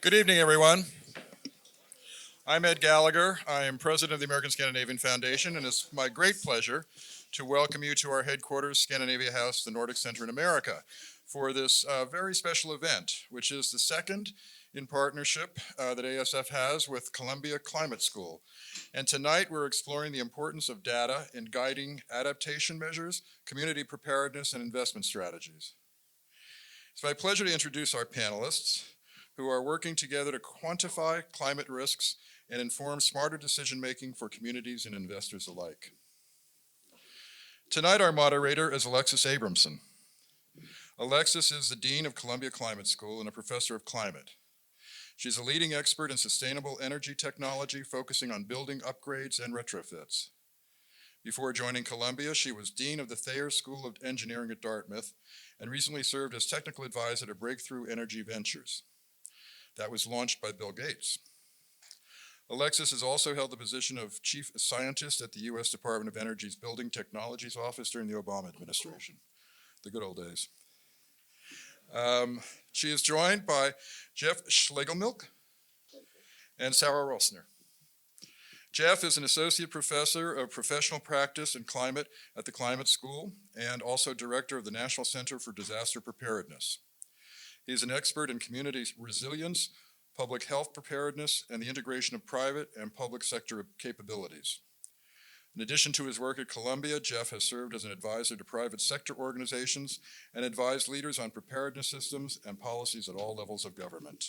Good evening, everyone. I'm Ed Gallagher. I am president of the American Scandinavian Foundation, and it's my great pleasure to welcome you to our headquarters, Scandinavia House, the Nordic Center in America, for this very special event, which is the second in partnership that ASF has with Columbia Climate School. And tonight we're exploring the importance of data in guiding adaptation measures, community preparedness, and investment strategies. It's my pleasure to introduce our panelists, who are working together to quantify climate risks and inform smarter decision-making for communities and investors alike. Tonight, our moderator is Alexis Abramson. Alexis is the Dean of Columbia Climate School and a professor of climate. She's a leading expert in sustainable energy technology, focusing on building upgrades and retrofits. Before joining Columbia, she was Dean of the Thayer School of Engineering at Dartmouth and recently served as technical advisor to Breakthrough Energy Ventures. That was launched by Bill Gates. Alexis has also held the position of chief scientist at the U.S. Department of Energy's Building Technologies Office during the Obama administration, the good old days. She is joined by Jeff Schlegelmilch and Sara Rosner. Jeff is an associate professor of professional practice and climate at the Climate School and also director of the National Center for Disaster Preparedness. He is an expert in community resilience, public health preparedness, and the integration of private and public sector capabilities. In addition to his work at Columbia, Jeff has served as an advisor to private sector organizations and advised leaders on preparedness systems and policies at all levels of government.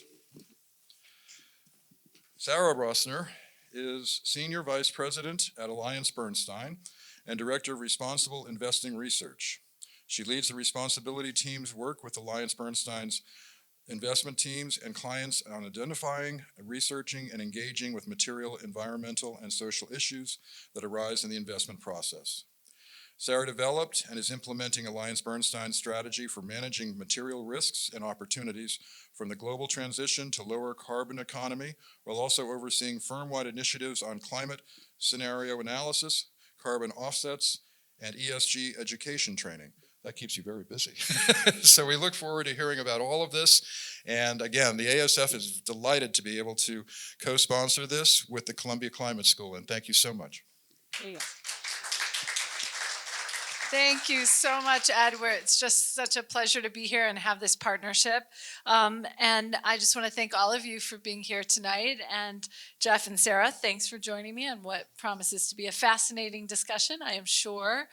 Sara Rosner is Senior Vice President at AllianceBernstein and Director of Responsible Investing Research. She leads the responsibility team's work with AllianceBernstein's investment teams and clients on identifying, researching, and engaging with material, environmental, and social issues that arise in the investment process. Sara developed and is implementing AllianceBernstein's strategy for managing material risks and opportunities from the global transition to lower carbon economy, while also overseeing firm-wide initiatives on climate scenario analysis, carbon offsets, and ESG education training. That keeps you very busy. So we look forward to hearing about all of this. And again, the ASF is delighted to be able to co-sponsor this with the Columbia Climate School. And thank you so much. There you go. Thank you so much, Ed. It's just such a pleasure to be here and have this partnership. And I just want to thank all of you for being here tonight. And Jeff and Sara, thanks for joining me on what promises to be a fascinating discussion, I am sure.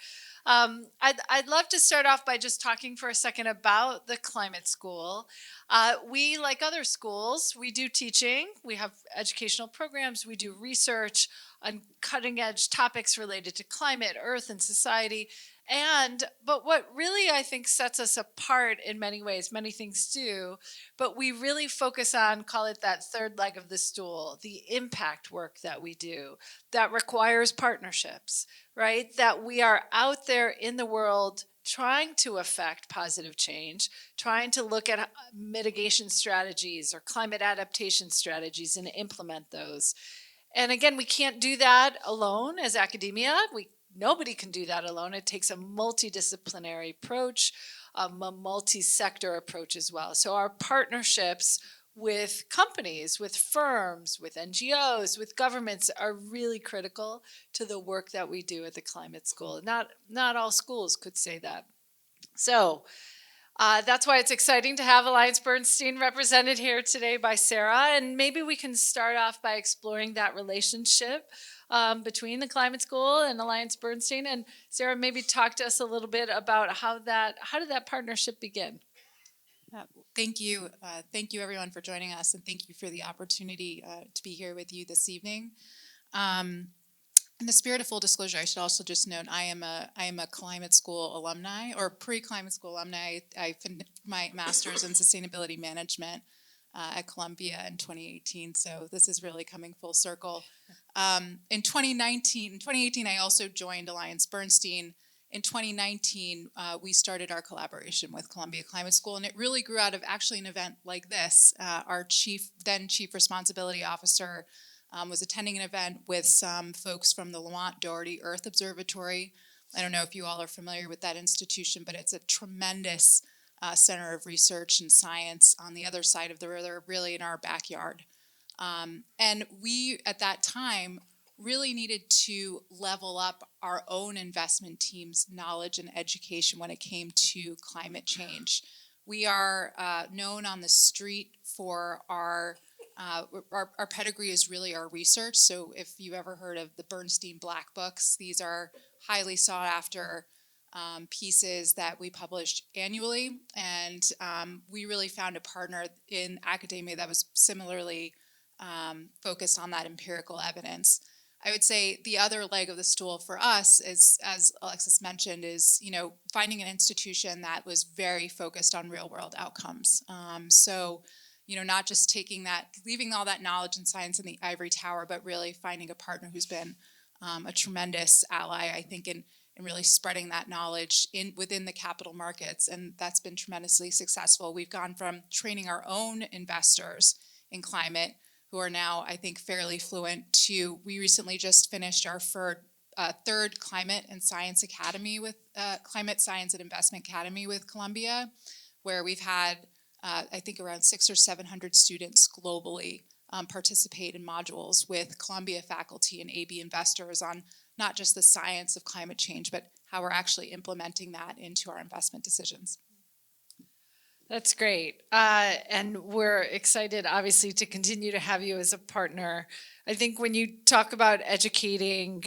I'd love to start off by just talking for a second about the Climate School. We, like other schools, we do teaching, we have educational programs, we do research on cutting edge topics related to climate, earth, and society. But what really I think sets us apart in many ways, many things do, but we really focus on, call it that third leg of the stool, the impact work that we do that requires partnerships, right? That we are out there in the world trying to affect positive change, trying to look at mitigation strategies or climate adaptation strategies and implement those. And again, we can't do that alone as academia. Nobody can do that alone. It takes a multidisciplinary approach, a multi-sector approach as well. So our partnerships with companies, with firms, with NGOs, with governments are really critical to the work that we do at the Climate School. Not all schools could say that. So that's why it's exciting to have AllianceBernstein represented here today by Sara. And maybe we can start off by exploring that relationship between the Climate School and AllianceBernstein. And Sara, maybe talk to us a little bit about how did that partnership begin? Thank you. Thank you, everyone, for joining us, and thank you for the opportunity to be here with you this evening. In the spirit of full disclosure, I should also just note I am a Climate School alumni, or pre-Climate School alumni. I finished my master's in sustainability management at Columbia in 2018, so this is really coming full circle. In 2018, I also joined AllianceBernstein. In 2019, we started our collaboration with Columbia Climate School, and it really grew out of actually an event like this. Our then chief responsibility officer was attending an event with some folks from the Lamont Doherty Earth Observatory. I don't know if you all are familiar with that institution, but it's a tremendous center of research and science on the other side of the river, really in our backyard. And we, at that time, really needed to level up our own investment team's knowledge and education when it came to climate change. We are known on the street for our pedigree is really our research. So if you've ever heard of the Bernstein Black Books, these are highly sought after pieces that we published annually. And we really found a partner in academia that was similarly focused on that empirical evidence. I would say the other leg of the stool for us is, as Alexis mentioned, is finding an institution that was very focused on real world outcomes. So not just leaving all that knowledge and science in the ivory tower, but really finding a partner who's been a tremendous ally, I think, in really spreading that knowledge within the capital markets, and that's been tremendously successful. We've gone from training our own investors in climate, who are now, I think, fairly fluent, to we recently just finished our third Climate and Science Academy with Climate Science and Investment Academy with Columbia, where we've had, I think, around 600 or 700 students globally participate in modules with Columbia faculty and AB investors on not just the science of climate change, but how we're actually implementing that into our investment decisions. That's great. And we're excited, obviously, to continue to have you as a partner. I think when you talk about educating,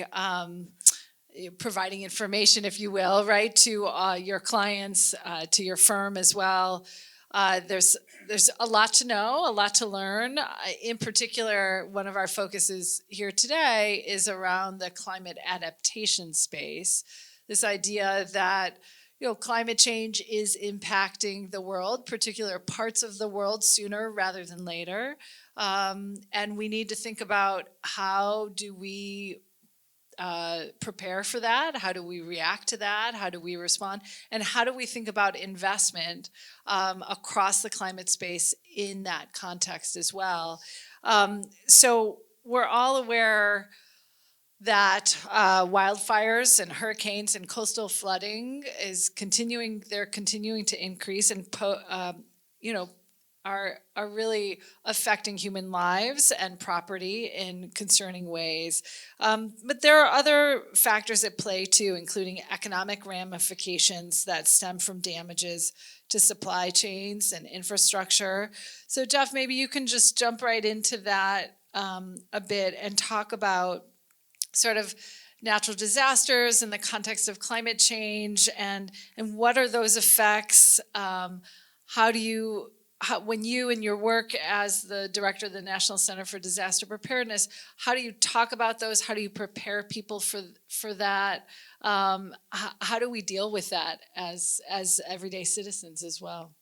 providing information, if you will, right, to your clients, to your firm as well, there's a lot to know, a lot to learn. In particular, one of our focuses here today is around the climate adaptation space. This idea that climate change is impacting the world, particular parts of the world, sooner rather than later. And we need to think about how do we prepare for that? How do we react to that? How do we respond? And how do we think about investment across the climate space in that context as well? So we're all aware that wildfires and hurricanes and coastal flooding they're continuing to increase and are really affecting human lives and property in concerning ways. But there are other factors at play too, including economic ramifications that stem from damages to supply chains and infrastructure. So Jeff, maybe you can just jump right into that a bit and talk about sort of natural disasters in the context of climate change and what are those effects? When you in your work as the director of the National Center for Disaster Preparedness, how do you talk about those? How do you prepare people for that? How do we deal with that as everyday citizens as well?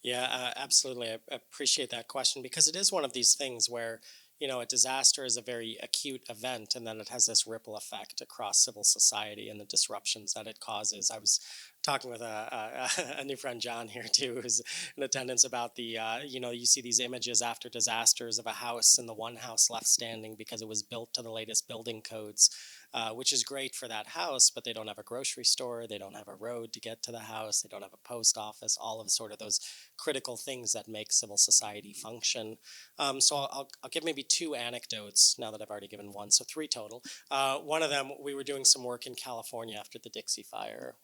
Yeah, absolutely. I appreciate that question because it is one of these things where a disaster is a very acute event, and then it has this ripple effect across civil society and the disruptions that it causes. I was talking with a new friend, John, here too, who's in attendance about the, you see these images after disasters of a house and the one house left standing because it was built to the latest building codes, which is great for that house, but they don't have a grocery store, they don't have a road to get to the house, they don't have a post office, all of sort of those critical things that make civil society function. So I'll give maybe two anecdotes now that I've already given one, so three total. One of them, we were doing some work in California after the Dixie Fire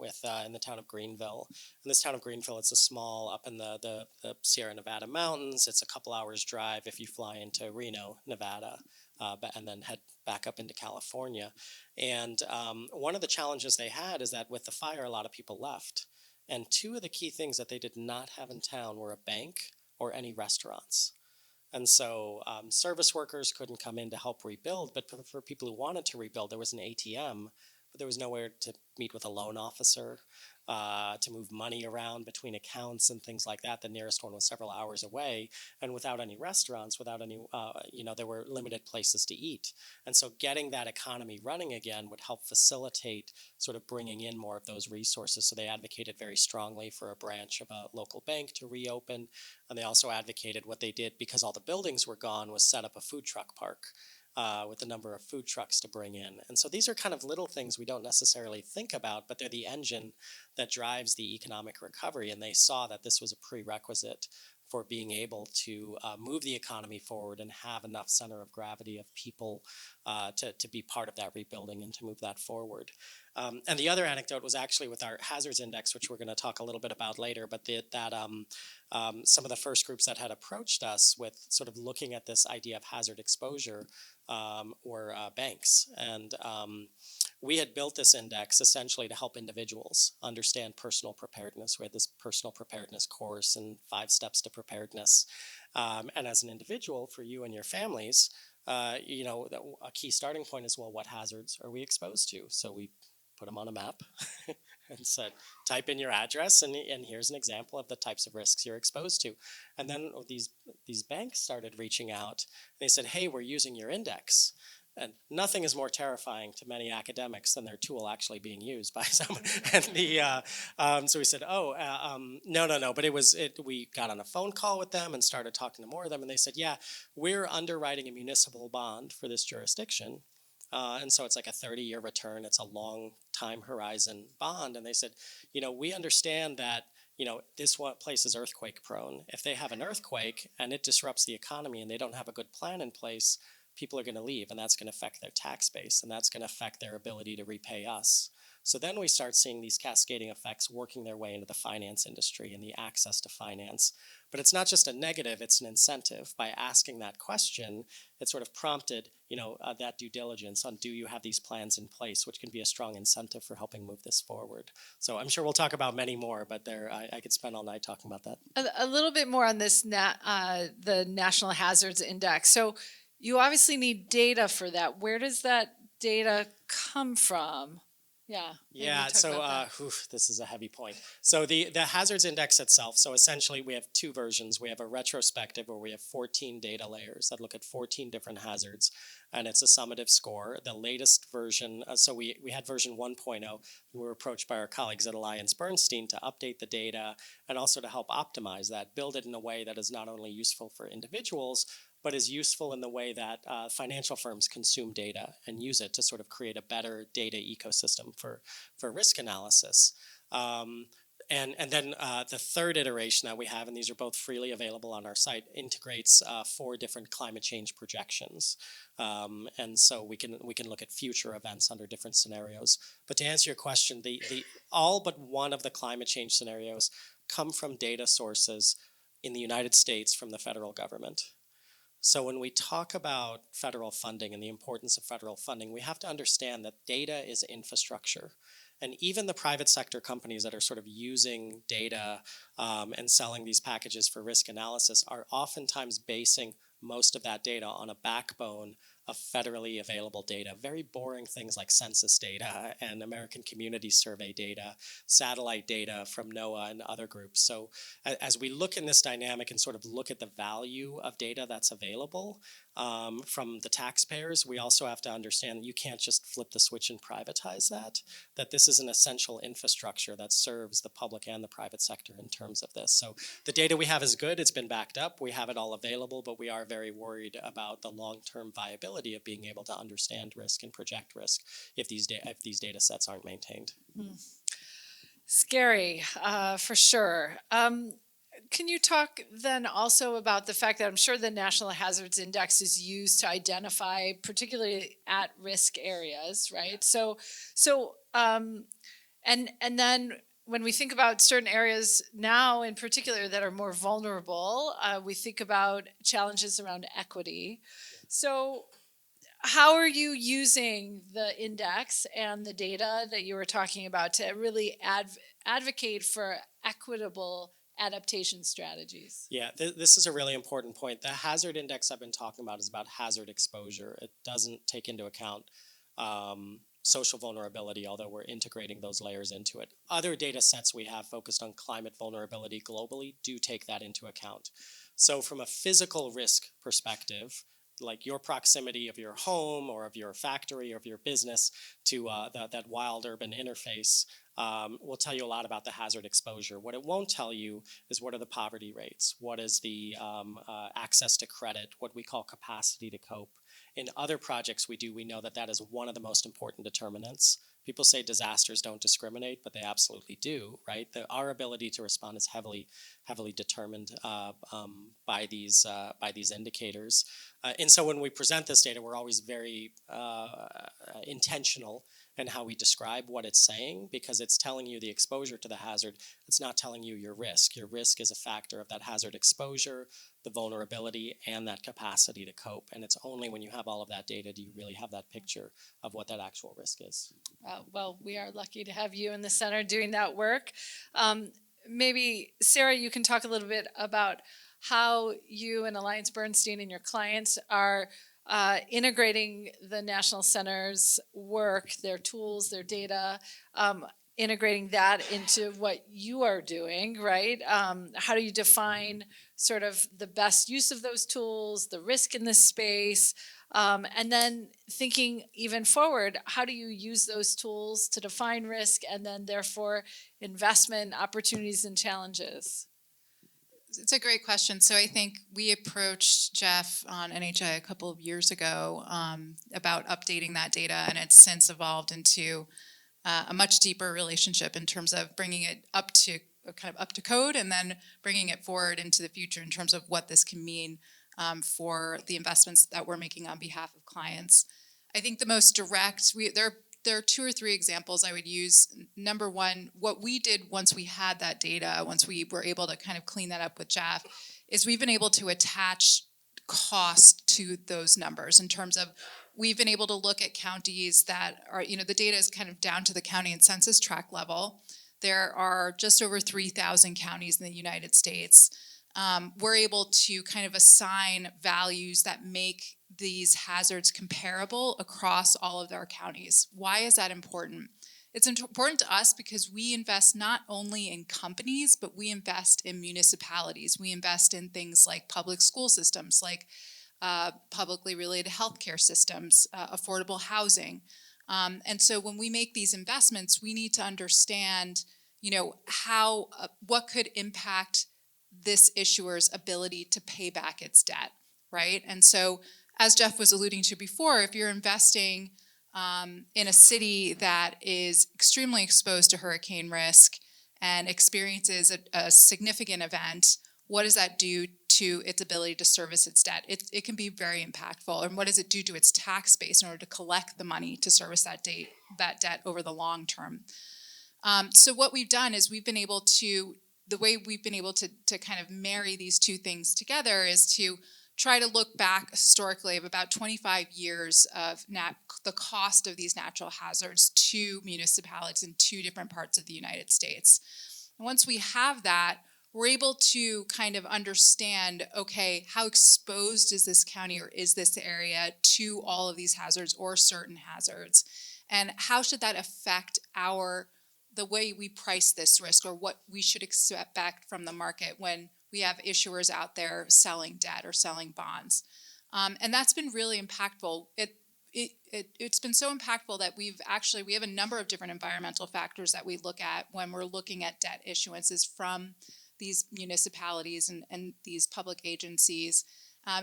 in the town of Greenville. In this town of Greenville, it's a small, up in the Sierra Nevada mountains. It's a couple hours drive if you fly into Reno, Nevada, and then head back up into California. And one of the challenges they had is that with the fire, a lot of people left. And two of the key things that they did not have in town were a bank or any restaurants. And so service workers couldn't come in to help rebuild, but for people who wanted to rebuild, there was an ATM, but there was nowhere to meet with a loan officer, to move money around between accounts and things like that. The nearest one was several hours away, and without any restaurants, without any, there were limited places to eat. And so getting that economy running again would help facilitate sort of bringing in more of those resources. So they advocated very strongly for a branch of a local bank to reopen. And they also advocated what they did, because all the buildings were gone, was set up a food truck park. with the number of food trucks to bring in. And so these are kind of little things we don't necessarily think about, but they're the engine that drives the economic recovery. And they saw that this was a prerequisite for being able to move the economy forward and have enough center of gravity of people to be part of that rebuilding and to move that forward. And the other anecdote was actually with our hazards index, which we're going to talk a little bit about later, but some of the first groups that had approached us with sort of looking at this idea of hazard exposure were banks. And we had built this index essentially to help individuals understand personal preparedness. We had this personal preparedness course and 5 steps to preparedness. And as an individual, for you and your families, a key starting point is, well, what hazards are we exposed to? So we put them on a map and said, type in your address, and here's an example of the types of risks you're exposed to. And then these banks started reaching out. They said, hey, we're using your index. And nothing is more terrifying to many academics than their tool actually being used by someone. And so we said, no. But we got on a phone call with them and started talking to more of them. And they said, yeah, we're underwriting a municipal bond for this jurisdiction. And so it's like a 30-year return. It's a long time horizon bond. And they said, we understand that, this place is earthquake prone. If they have an earthquake and it disrupts the economy and they don't have a good plan in place, people are going to leave, and that's going to affect their tax base, and that's going to affect their ability to repay us. So then we start seeing these cascading effects working their way into the finance industry and the access to finance. But it's not just a negative, it's an incentive. By asking that question, it sort of prompted, that due diligence on, do you have these plans in place, which can be a strong incentive for helping move this forward. So I'm sure we'll talk about many more, but I could spend all night talking about that. A little bit more on this, the National Hazards Index. So you obviously need data for that. Where does that data come from? Yeah. So this is a heavy point. So the hazards index itself. So essentially, we have 2 versions. We have a retrospective where we have 14 data layers that look at 14 different hazards, and it's a summative score. The latest version. So we had version 1.0. We were approached by our colleagues at AllianceBernstein to update the data and also to help optimize that, build it in a way that is not only useful for individuals, but is useful in the way that financial firms consume data and use it to sort of create a better data ecosystem for risk analysis. And then the third iteration that we have, and these are both freely available on our site, integrates 4 different climate change projections. And so we can look at future events under different scenarios. But to answer your question, the all but one of the climate change scenarios come from data sources in the United States from the federal government. So when we talk about federal funding and the importance of federal funding, we have to understand that data is infrastructure. And even the private sector companies that are sort of using data and selling these packages for risk analysis are oftentimes basing most of that data on a backbone of federally available data, very boring things like census data and American Community Survey data, satellite data from NOAA and other groups. So as we look in this dynamic and sort of look at the value of data that's available from the taxpayers, we also have to understand that you can't just flip the switch and privatize that this is an essential infrastructure that serves the public and the private sector in terms of this. So the data we have is good, it's been backed up, we have it all available, but we are very worried about the long-term viability of being able to understand risk and project risk if these data sets aren't maintained. Scary, for sure. Can you talk then also about the fact that I'm sure the National Hazards Index is used to identify particularly at-risk areas, right? So, and then when we think about certain areas now in particular that are more vulnerable, we think about challenges around equity. So how are you using the index and the data that you were talking about to really advocate for equitable adaptation strategies? Yeah, this is a really important point. The hazard index I've been talking about is about hazard exposure. It doesn't take into account social vulnerability, although we're integrating those layers into it. Other data sets we have focused on climate vulnerability globally do take that into account. So from a physical risk perspective, like your proximity of your home or of your factory or of your business to that wild urban interface will tell you a lot about the hazard exposure. What it won't tell you is what are the poverty rates, what is the access to credit, what we call capacity to cope. In other projects we do, we know that that is one of the most important determinants. People say disasters don't discriminate, but they absolutely do, right? Our ability to respond is heavily determined by these indicators. And so when we present this data, we're always very intentional in how we describe what it's saying, because it's telling you the exposure to the hazard. It's not telling you your risk. Your risk is a factor of that hazard exposure, the vulnerability, and that capacity to cope. And it's only when you have all of that data do you really have that picture of what that actual risk is. Well, we are lucky to have you in the center doing that work. Maybe, Sara, you can talk a little bit about how you and AllianceBernstein and your clients are integrating the National Center's work, their tools, their data, integrating that into what you are doing, right? How do you define sort of the best use of those tools, the risk in this space, and then thinking even forward, how do you use those tools to define risk and then therefore investment opportunities and challenges? It's a great question. So I think we approached Jeff on NHI a couple of years ago about updating that data, and it's since evolved into a much deeper relationship in terms of bringing it up to code, and then bringing it forward into the future in terms of what this can mean for the investments that we're making on behalf of clients. I think the most direct, there are two or three examples I would use. Number one, what we did once we had that data, once we were able to kind of clean that up with Jeff, is we've been able to attach cost to those numbers in terms of we've been able to look at counties that are, the data is kind of down to the county and census tract level. There are just over 3,000 counties in the United States. We're able to kind of assign values that make these hazards comparable across all of our counties. Why is that important? It's important to us because we invest not only in companies, but we invest in municipalities. We invest in things like public school systems, like publicly related healthcare systems, affordable housing. And so when we make these investments, we need to understand, what could impact this issuer's ability to pay back its debt, right? And so, as Jeff was alluding to before, if you're investing in a city that is extremely exposed to hurricane risk and experiences a significant event, what does that do to its ability to service its debt? It can be very impactful. And what does it do to its tax base in order to collect the money to service that debt over the long term? So what we've done is the way we've been able to kind of marry these two things together is to try to look back historically of about 25 years of the cost of these natural hazards to municipalities in two different parts of the United States. And once we have that, we're able to kind of understand, okay, how exposed is this county or is this area to all of these hazards or certain hazards? And how should that affect the way we price this risk, or what we should expect from the market when we have issuers out there selling debt or selling bonds. And that's been really impactful. It's been so impactful that we have a number of different environmental factors that we look at when we're looking at debt issuances from these municipalities and these public agencies.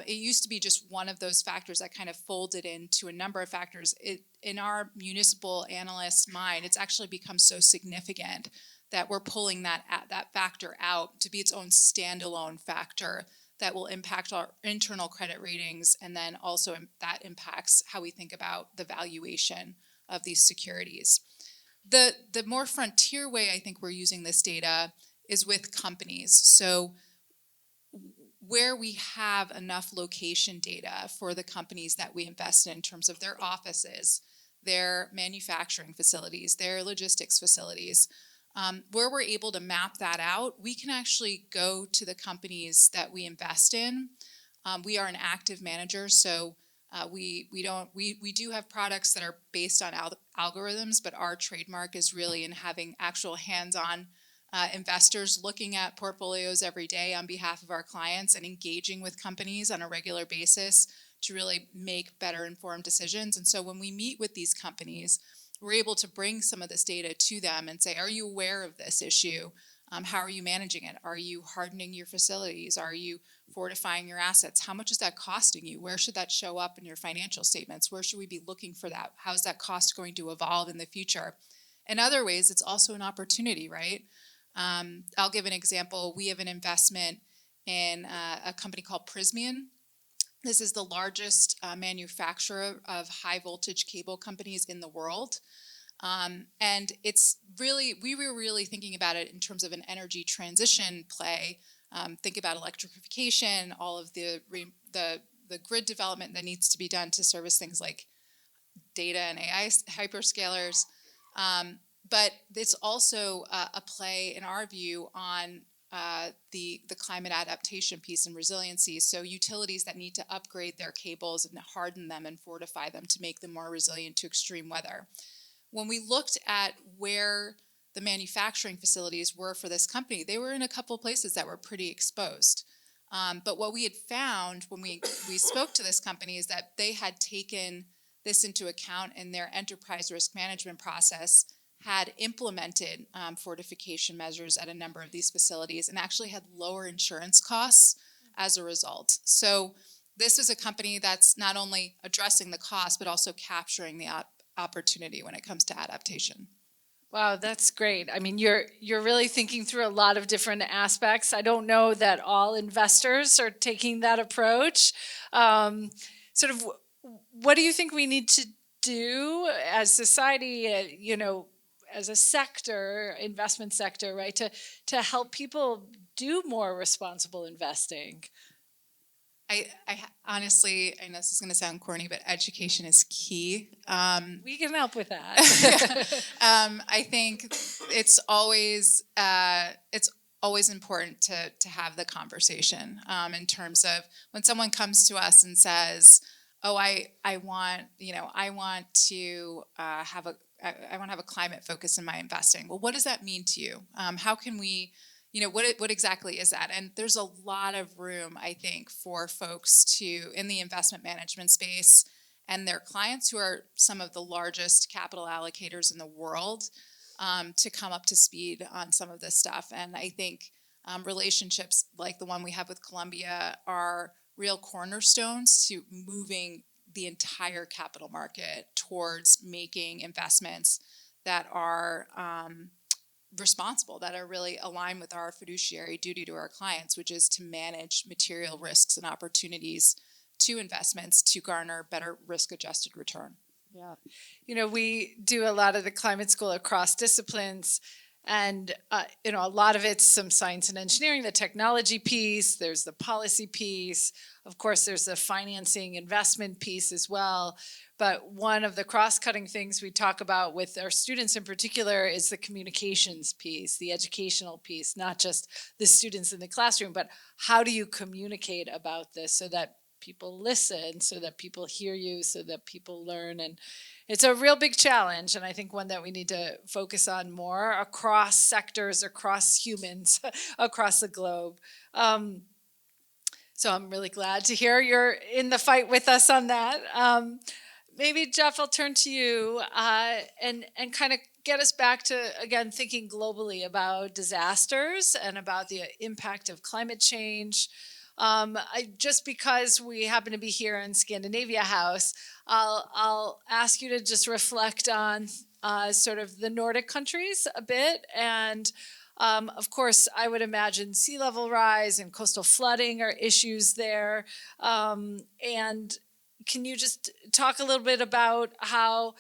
It used to be just one of those factors that kind of folded into a number of factors. In our municipal analyst's mind, it's actually become so significant that we're pulling that factor out to be its own standalone factor that will impact our internal credit ratings, and then also that impacts how we think about the valuation of these securities. The more frontier way I think we're using this data is with companies. So where we have enough location data for the companies that we invest in terms of their offices, their manufacturing facilities, their logistics facilities, where we're able to map that out, we can actually go to the companies that we invest in. We are an active manager, so we do have products that are based on algorithms, but our trademark is really in having actual hands-on investors looking at portfolios every day on behalf of our clients and engaging with companies on a regular basis to really make better informed decisions. And so when we meet with these companies, we're able to bring some of this data to them and say, are you aware of this issue? How are you managing it? Are you hardening your facilities? Are you fortifying your assets? How much is that costing you? Where should that show up in your financial statements? Where should we be looking for that? How's that cost going to evolve in the future? In other ways, it's also an opportunity, right? I'll give an example. We have an investment in a company called Prismian. This is the largest manufacturer of high voltage cable companies in the world. And it's really, we were really thinking about it in terms of an energy transition play. Think about electrification, all of the grid development that needs to be done to service things like data and AI hyperscalers. But it's also a play, in our view, on the climate adaptation piece and resiliency. So utilities that need to upgrade their cables and harden them and fortify them to make them more resilient to extreme weather. When we looked at where the manufacturing facilities were for this company, they were in a couple places that were pretty exposed. But what we had found when we spoke to this company is that they had taken this into account in their enterprise risk management process, had implemented fortification measures at a number of these facilities, and actually had lower insurance costs as a result. So this is a company that's not only addressing the cost, but also capturing the opportunity when it comes to adaptation. Wow, that's great. I mean, you're really thinking through a lot of different aspects. I don't know that all investors are taking that approach. Sort of, what do you think we need to do as society, as a sector, investment sector, right, to help people do more responsible investing? I honestly, I know this is going to sound corny, but education is key. We can help with that. I think it's always important to have the conversation in terms of when someone comes to us and says, "Oh, I want to have a climate focus in my investing." Well, what does that mean to you? How can we? What exactly is that? And there's a lot of room, I think, for folks in the investment management space and their clients, who are some of the largest capital allocators in the world, to come up to speed on some of this stuff. And I think relationships like the one we have with Columbia are real cornerstones to moving the entire capital market towards making investments that are responsible, that are really aligned with our fiduciary duty to our clients, which is to manage material risks and opportunities to investments to garner better risk-adjusted return. Yeah. We do a lot of the climate school across disciplines, and a lot of it's some science and engineering, the technology piece, there's the policy piece, of course there's the financing investment piece as well. But one of the cross-cutting things we talk about with our students in particular is the communications piece, the educational piece, not just the students in the classroom, but how do you communicate about this so that people listen, so that people hear you, so that people learn. And it's a real big challenge, and I think one that we need to focus on more across sectors, across humans, across the globe. So I'm really glad to hear you're in the fight with us on that. Maybe, Jeff, I'll turn to you and kind of get us back to, again, thinking globally about disasters and about the impact of climate change. Just because we happen to be here in Scandinavia House, I'll ask you to just reflect on sort of the Nordic countries a bit. And of course, I would imagine sea level rise and coastal flooding are issues there. And can you just talk a little bit about how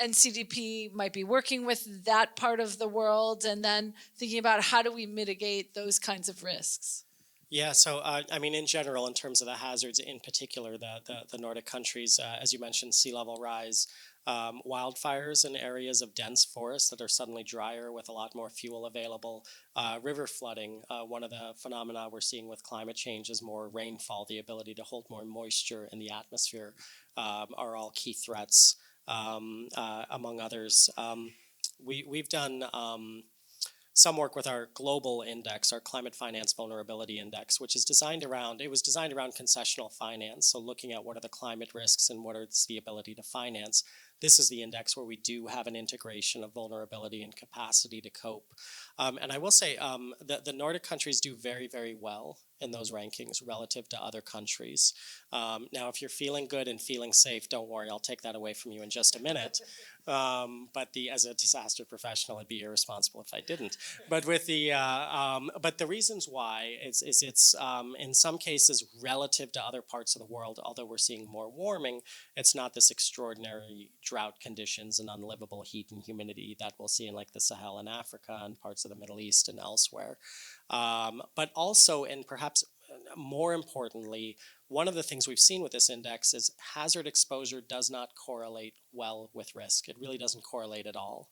NCDP might be working with that part of the world, and then thinking about how do we mitigate those kinds of risks? Yeah, so in general, in terms of the hazards, in particular, the Nordic countries, as you mentioned, sea level rise, wildfires in areas of dense forests that are suddenly drier with a lot more fuel available, river flooding. One of the phenomena we're seeing with climate change is more rainfall, the ability to hold more moisture in the atmosphere, are all key threats, among others. We've done some work with our global index, our Climate Finance Vulnerability Index, which is designed around concessional finance. So looking at what are the climate risks and what is the ability to finance. This is the index where we do have an integration of vulnerability and capacity to cope. And I will say the Nordic countries do very, very well in those rankings relative to other countries. Now, if you're feeling good and feeling safe, don't worry, I'll take that away from you in just a minute. But as a disaster professional, it'd be irresponsible if I didn't. But with but the reasons why it's in some cases relative to other parts of the world, although we're seeing more warming, it's not this extraordinary drought conditions and unlivable heat and humidity that we'll see in like the Sahel in Africa and parts of the Middle East and elsewhere. But also, and perhaps more importantly, one of the things we've seen with this index is hazard exposure does not correlate well with risk. It really doesn't correlate at all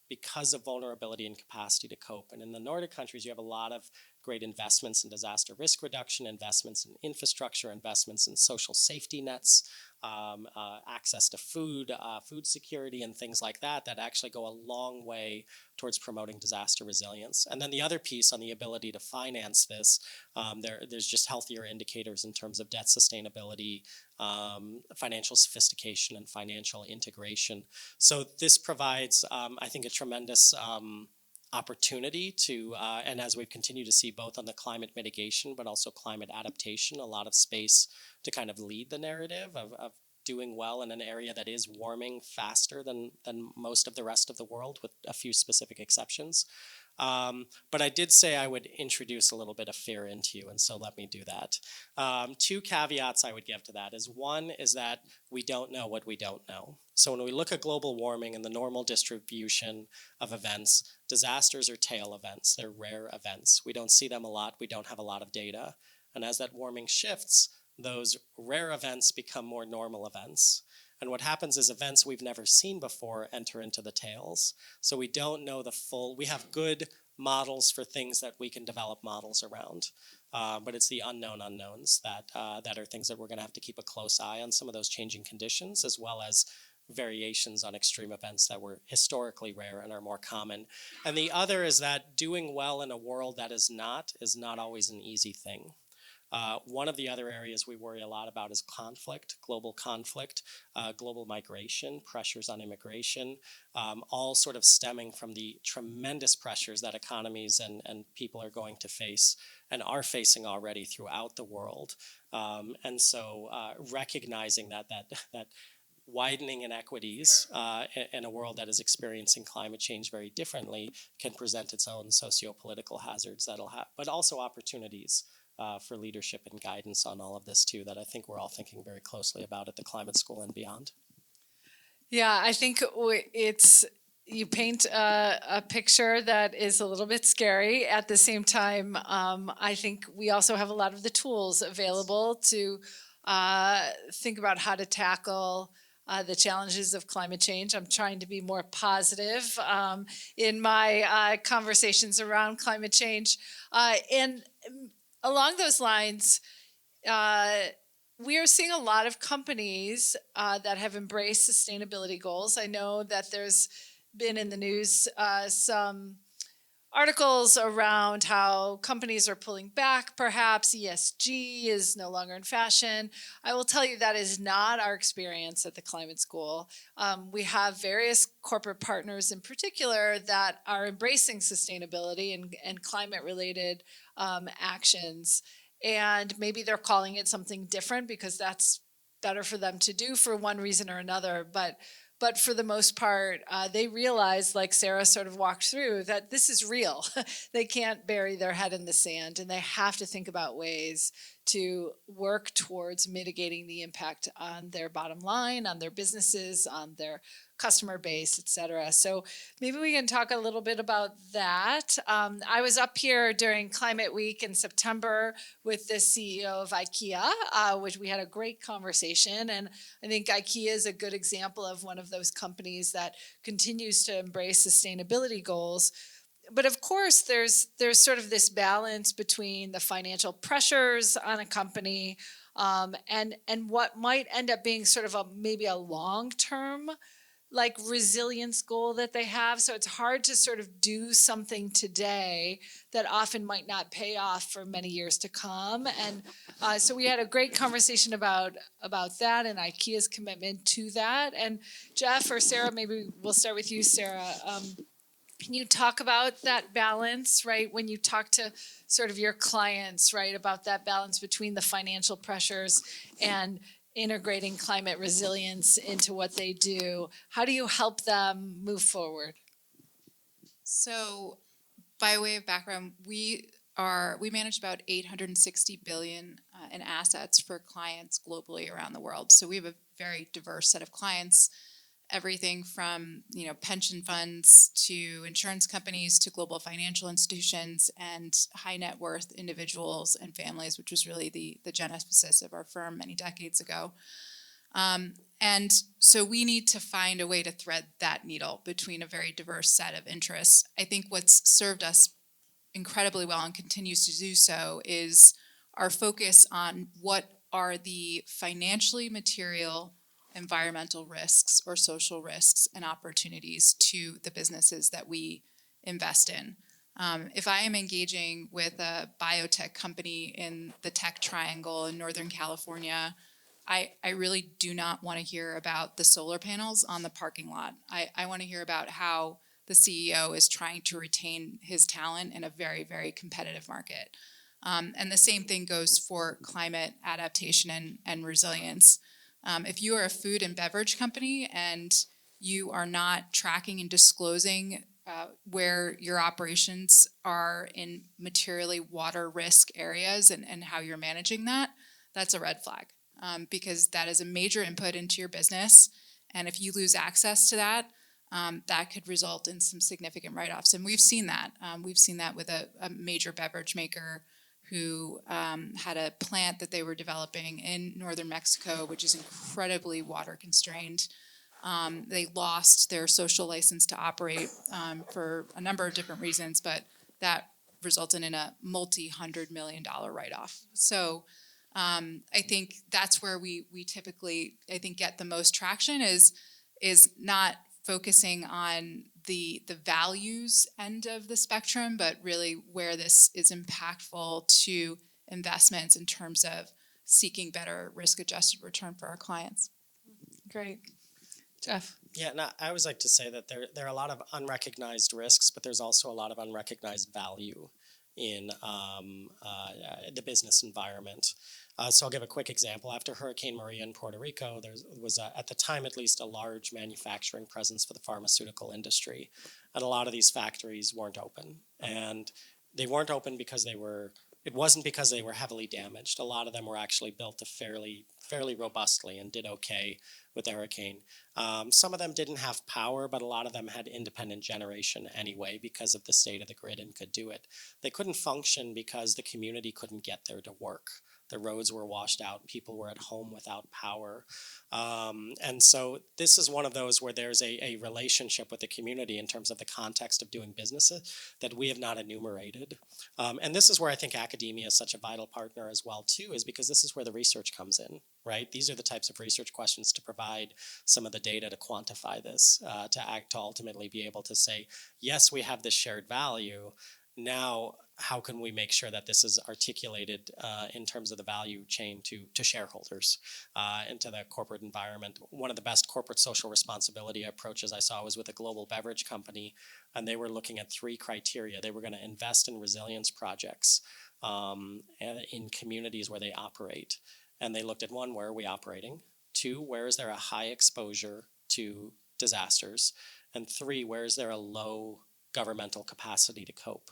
because of vulnerability and capacity to cope. And in the Nordic countries, you have a lot of great investments in disaster risk reduction, investments in infrastructure, investments in social safety nets, access to food security and things like that actually go a long way towards promoting disaster resilience. And then the other piece on the ability to finance this, there's just healthier indicators in terms of debt sustainability, financial sophistication, and financial integration. So this provides, I think, a tremendous opportunity to, and as we've continued to see both on the climate mitigation, but also climate adaptation, a lot of space to kind of lead the narrative of doing well in an area that is warming faster than most of the rest of the world, with a few specific exceptions. But I did say I would introduce a little bit of fear into you, and so let me do that. Two caveats I would give to that is, one is that we don't know what we don't know. So when we look at global warming and the normal distribution of events, disasters are tail events. They're rare events. We don't see them a lot. We don't have a lot of data. And as that warming shifts, those rare events become more normal events. And what happens is events we've never seen before enter into the tails. So we don't know we have good models for things that we can develop models around. But it's the unknown unknowns that are things that we're gonna have to keep a close eye on, some of those changing conditions, as well as variations on extreme events that were historically rare and are more common. And the other is that doing well in a world that is not always an easy thing. One of the other areas we worry a lot about is conflict, global migration, pressures on immigration, all sort of stemming from the tremendous pressures that economies and people are going to face and are facing already throughout the world. And so recognizing that widening inequities in a world that is experiencing climate change very differently can present its own socio-political hazards but also opportunities for leadership and guidance on all of this too, that I think we're all thinking very closely about at the climate school and beyond. Yeah, I think you paint a picture that is a little bit scary. At the same time, I think we also have a lot of the tools available to think about how to tackle the challenges of climate change. I'm trying to be more positive in my conversations around climate change. And along those lines, we are seeing a lot of companies that have embraced sustainability goals. I know that there's been in the news some articles around how companies are pulling back, perhaps ESG is no longer in fashion. I will tell you that is not our experience at the Climate School. We have various corporate partners in particular that are embracing sustainability and climate-related actions. And maybe they're calling it something different because that's better for them to do for one reason or another. But for the most part, they realize, like Sara sort of walked through, that this is real. They can't bury their head in the sand, and they have to think about ways to work towards mitigating the impact on their bottom line, on their businesses, on their customer base, et cetera. So maybe we can talk a little bit about that. I was up here during Climate Week in September with the CEO of IKEA, which we had a great conversation. And I think IKEA is a good example of one of those companies that continues to embrace sustainability goals. But of course, there's sort of this balance between the financial pressures on a company and what might end up being sort of maybe a long-term like resilience goal that they have. So it's hard to sort of do something today that often might not pay off for many years to come. And so we had a great conversation about that and IKEA's commitment to that. And Jeff or Sarah, maybe we'll start with you, Sarah. Can you talk about that balance, right? When you talk to sort of your clients, right, about that balance between the financial pressures and integrating climate resilience into what they do, how do you help them move forward? So, by way of background, we manage about 860 billion in assets for clients globally around the world. So we have a very diverse set of clients, everything from pension funds to insurance companies to global financial institutions and high net worth individuals and families, which was really the genesis of our firm many decades ago. And so we need to find a way to thread that needle between a very diverse set of interests. I think what's served us incredibly well and continues to do so is our focus on what are the financially material environmental risks or social risks and opportunities to the businesses that we invest in. If I am engaging with a biotech company in the tech triangle in Northern California, I really do not want to hear about the solar panels on the parking lot. I want to hear about how the CEO is trying to retain his talent in a very, very competitive market. And the same thing goes for climate adaptation and resilience. If you are a food and beverage company and you are not tracking and disclosing where your operations are in materially water risk areas and how you're managing that, that's a red flag. Because that is a major input into your business. And if you lose access to that, that could result in some significant write-offs. And we've seen that. We've seen that with a major beverage maker who had a plant that they were developing in northern Mexico, which is incredibly water constrained. They lost their social license to operate for a number of different reasons, but that resulted in a multi-$100 million write-off. So I think that's where we typically, I think, get the most traction is not focusing on the values end of the spectrum, but really where this is impactful to investments in terms of seeking better risk-adjusted return for our clients. Great. Jeff? Yeah, no, I always like to say that there are a lot of unrecognized risks, but there's also a lot of unrecognized value in the business environment. So I'll give a quick example. After Hurricane Maria in Puerto Rico, there was, at the time at least, a large manufacturing presence for the pharmaceutical industry. And a lot of these factories weren't open. And they weren't open because it wasn't because they were heavily damaged. A lot of them were actually built fairly robustly and did okay with the hurricane. Some of them didn't have power, but a lot of them had independent generation anyway because of the state of the grid and could do it. They couldn't function because the community couldn't get there to work. The roads were washed out. People were at home without power. And so this is one of those where there's a relationship with the community in terms of the context of doing businesses that we have not enumerated. And this is where I think academia is such a vital partner as well, too, is because this is where the research comes in, right? These are the types of research questions to provide some of the data to quantify this, to ultimately be able to say, yes, we have this shared value. Now, how can we make sure that this is articulated in terms of the value chain to shareholders, into the corporate environment? One of the best corporate social responsibility approaches I saw was with a global beverage company, and they were looking at 3 criteria. They were going to invest in resilience projects in communities where they operate. And they looked at 1, where are we operating? 2, where is there a high exposure to disasters? And 3, where is there a low governmental capacity to cope?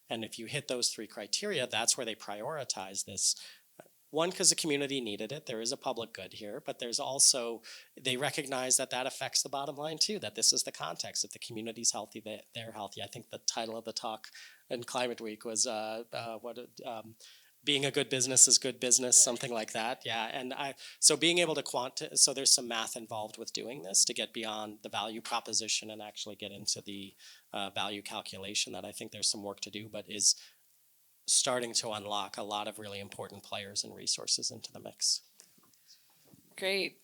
And if you hit those 3 criteria, that's where they prioritize this. 1, because the community needed it. There is a public good here, but there's also, they recognize that affects the bottom line too, that this is the context. If the community's healthy, they're healthy. I think the title of the talk in Climate Week was being a good business is good business, something like that. Yeah, and so being able to so there's some math involved with doing this to get beyond the value proposition and actually get into the value calculation that I think there's some work to do, but is starting to unlock a lot of really important players and resources into the mix. Great.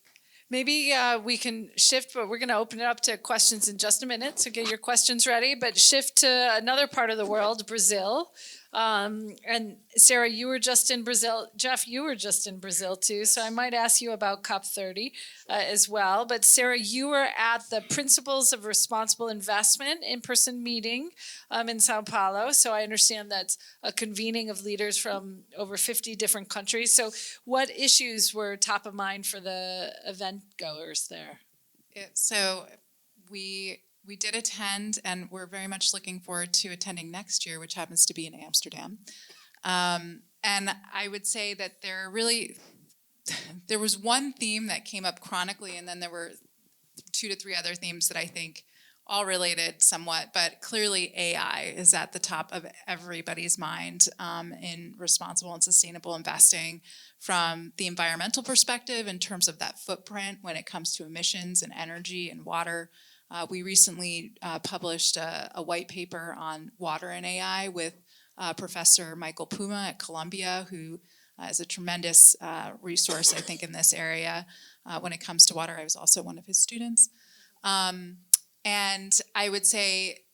Maybe we can shift, but we're going to open it up to questions in just a minute. So get your questions ready, but shift to another part of the world, Brazil. And Sara, you were just in Brazil. Jeff, you were just in Brazil too. So I might ask you about COP30 as well. But Sara, you were at the Principles of Responsible Investment in-person meeting in Sao Paulo. So I understand that's a convening of leaders from over 50 different countries. So what issues were top of mind for the event goers there? So we did attend, and we're very much looking forward to attending next year, which happens to be in Amsterdam. And I would say that there was one theme that came up chronically, and then there were 2 to 3 other themes that I think all related somewhat, but clearly AI is at the top of everybody's mind in responsible and sustainable investing, from the environmental perspective in terms of that footprint when it comes to emissions and energy and water. We recently published a white paper on water and AI with Professor Michael Puma at Columbia, who is a tremendous resource, I think, in this area when it comes to water. I was also one of his students. And I would say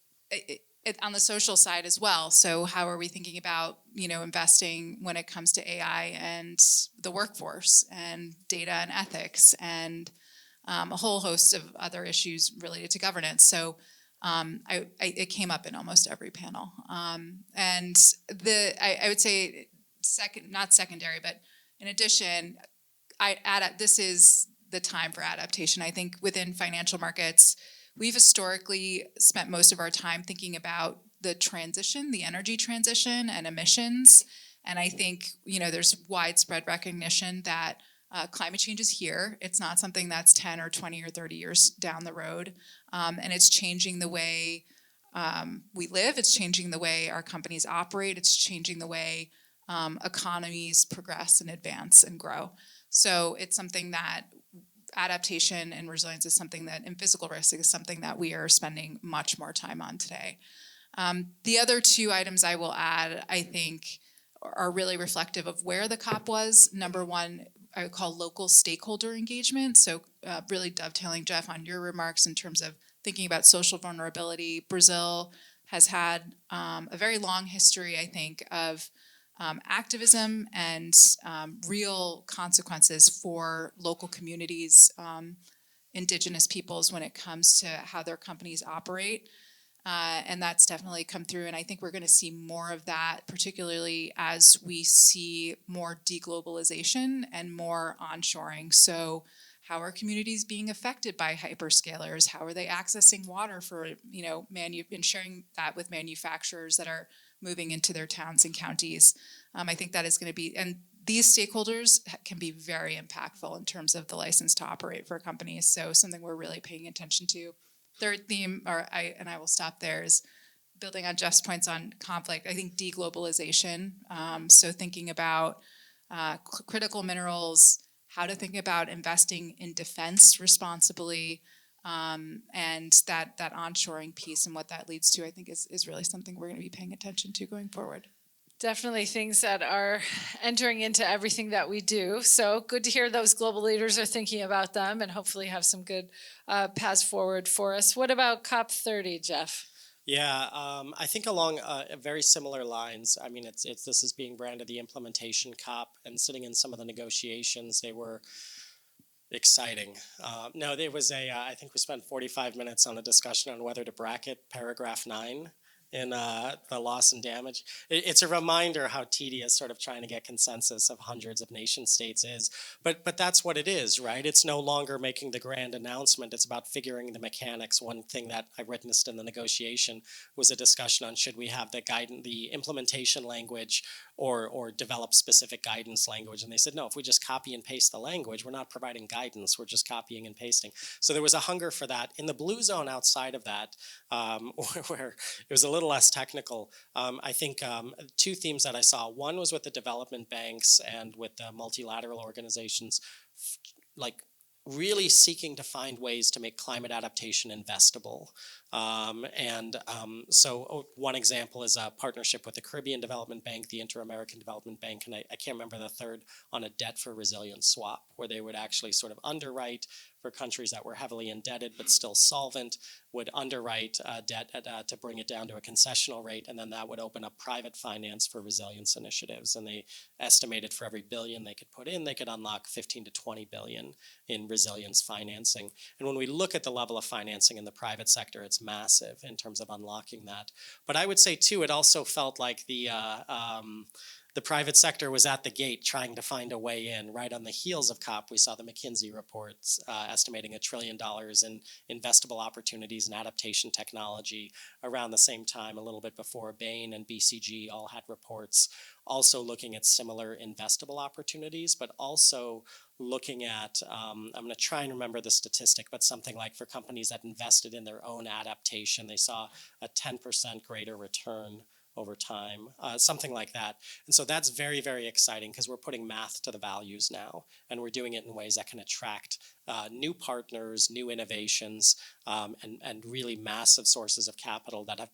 on the social side as well. So how are we thinking about, investing when it comes to AI and the workforce and data and ethics and a whole host of other issues related to governance. So it came up in almost every panel. And I would say not secondary, but in addition, this is the time for adaptation. I think within financial markets, we've historically spent most of our time thinking about the transition, the energy transition and emissions. And I think, there's widespread recognition that climate change is here. It's not something that's 10 or 20 or 30 years down the road. And it's changing the way we live. It's changing the way our companies operate. It's changing the way economies progress and advance and grow. So it's something that adaptation and resilience is something that, and physical risk is something that we are spending much more time on today. The other 2 items I will add, I think, are really reflective of where the COP was. Number one, I would call local stakeholder engagement. So really dovetailing, Jeff, on your remarks in terms of thinking about social vulnerability. Brazil has had a very long history, I think, of activism and real consequences for local communities, indigenous peoples, when it comes to how their companies operate. And that's definitely come through. And I think we're going to see more of that, particularly as we see more deglobalization and more onshoring. So how are communities being affected by hyperscalers? How are they accessing water for, and sharing that with manufacturers that are moving into their towns and counties? I think that is going to be, and these stakeholders can be very impactful in terms of the license to operate for companies. So something we're really paying attention to. Third theme, and I will stop there, is building on Jeff's points on conflict. I think deglobalization. So thinking about critical minerals, how to think about investing in defense responsibly, and that onshoring piece and what that leads to, I think is really something we're going to be paying attention to going forward. Definitely things that are entering into everything that we do. So good to hear those global leaders are thinking about them and hopefully have some good paths forward for us. What about COP30, Jeff? Yeah, I think along very similar lines. I mean, this is being branded the implementation COP, and sitting in some of the negotiations, they were exciting. No, there was I think we spent 45 minutes on a discussion on whether to bracket paragraph 9 in the loss and damage. It's a reminder how tedious sort of trying to get consensus of hundreds of nation states is. But that's what it is, right? It's no longer making the grand announcement. It's about figuring the mechanics. One thing that I witnessed in the negotiation was a discussion on should we have the implementation language or develop specific guidance language. And they said, no, if we just copy and paste the language, we're not providing guidance, we're just copying and pasting. So there was a hunger for that. In the blue zone outside of that, where it was a little less technical, I think 2 themes that I saw. One was with the development banks and with the multilateral organizations, like really seeking to find ways to make climate adaptation investable. So one example is a partnership with the Caribbean Development Bank, the Inter-American Development Bank, and I can't remember the third, on a debt for resilience swap, where they would actually sort of underwrite for countries that were heavily indebted but still solvent, would underwrite debt to bring it down to a concessional rate, and then that would open up private finance for resilience initiatives. And they estimated for every billion they could put in, they could unlock 15 to 20 billion in resilience financing. And when we look at the level of financing in the private sector, it's massive in terms of unlocking that. But I would say too, it also felt like the private sector was at the gate trying to find a way in. Right on the heels of COP, we saw the McKinsey reports estimating $1 trillion in investable opportunities in adaptation technology. Around the same time, a little bit before, Bain and BCG all had reports also looking at similar investable opportunities, but also looking at, I'm going to try and remember the statistic, but something like for companies that invested in their own adaptation, they saw a 10% greater return over time, something like that. And so that's very, very exciting because we're putting math to the values now, and we're doing it in ways that can attract new partners, new innovations, and really massive sources of capital that have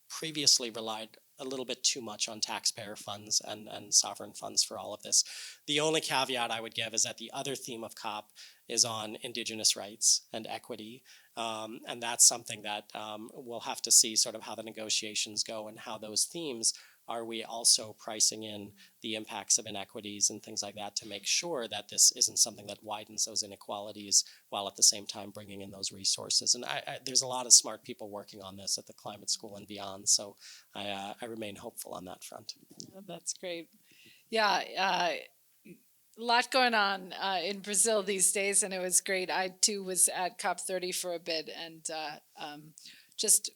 previously relied a little bit too much on taxpayer funds and sovereign funds for all of this. The only caveat I would give is that the other theme of COP is on Indigenous rights and equity. And that's something that we'll have to see sort of how the negotiations go and how those themes, are we also pricing in the impacts of inequities and things like that to make sure that this isn't something that widens those inequalities while at the same time bringing in those resources. And there's a lot of smart people working on this at the climate school and beyond. So I remain hopeful on that front. That's great. Yeah, a lot going on in Brazil these days, and it was great. I too was at COP30 for a bit, and just